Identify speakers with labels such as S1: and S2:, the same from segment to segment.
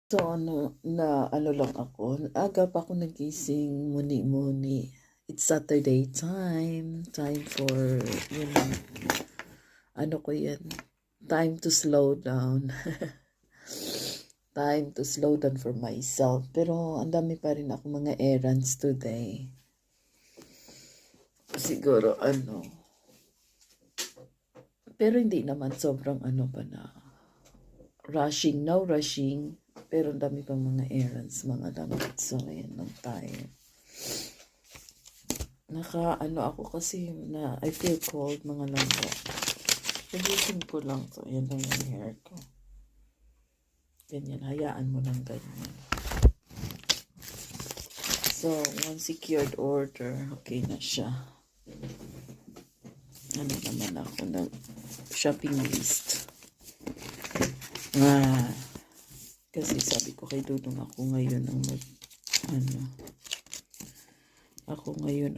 S1: So ano lang ako, aga pa ako nagising, muni-muni. It's Saturday time for, you know, ano ko yan, time to slow down. Time to slow down for myself. Pero ang dami pa rin ako mga errands today. Siguro pero hindi naman sobrang pa na rushing, no rushing. Pero ang dami pang mga errands, mga damit. So, ayan lang tayo. Ako kasi na I feel cold, mga langga. Pagising ko lang. So, ayan lang yung hair ko. Ganyan, hayaan mo lang ganyan. So, one secured order. Okay na siya. Ano naman ako ng shopping list. Kasi sabi ko kay Dudong ako ngayon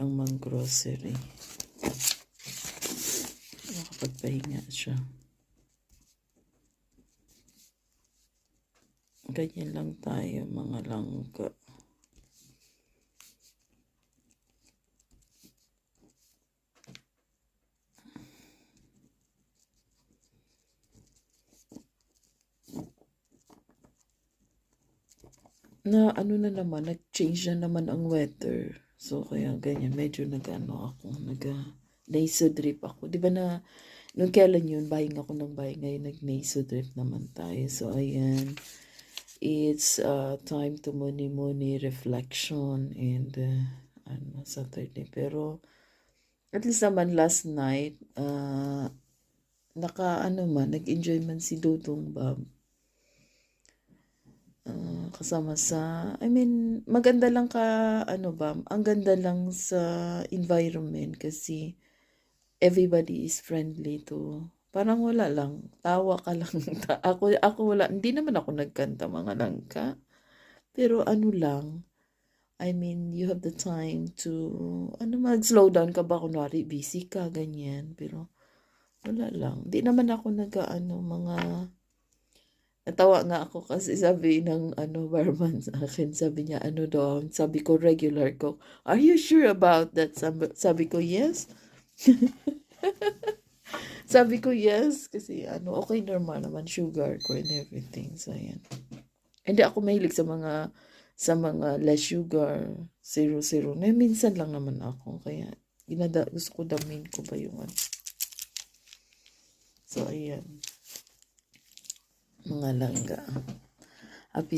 S1: ang mag-grocery. Nakapagpahinga siya. Ganyan lang tayo, mga langga. Na naman, nag-change na naman ang weather. So, kaya ganyan, medyo nasodrip ako. Di ba na, nung kailan yun, buying ako ng buying, ngayon nag-nasodrip naman tayo. So, ayan, it's time to muni-muni reflection and Saturday. Pero, at least naman last night, nag-enjoy man si Dudong Bob. Kasama maganda lang ang ganda lang sa environment kasi everybody is friendly to, parang wala lang, tawa ka lang. ako wala, hindi naman ako nagkanta, mga langka, pero lang, you have the time to, mag-slow down ka ba, kunwari busy ka, ganyan, pero wala lang, di naman ako mga. Natawa nga ako kasi sabi ng barman sa akin, sabi niya daw, sabi ko regular ko, are you sure about that? Sabi ko yes. Sabi ko yes kasi okay, normal naman sugar ko and everything. So yan. Hindi ako mahilig sa mga less sugar, 0 na minsan lang naman ako, kaya gusto ko damin ko ba yung So ayan, mga langga. Happy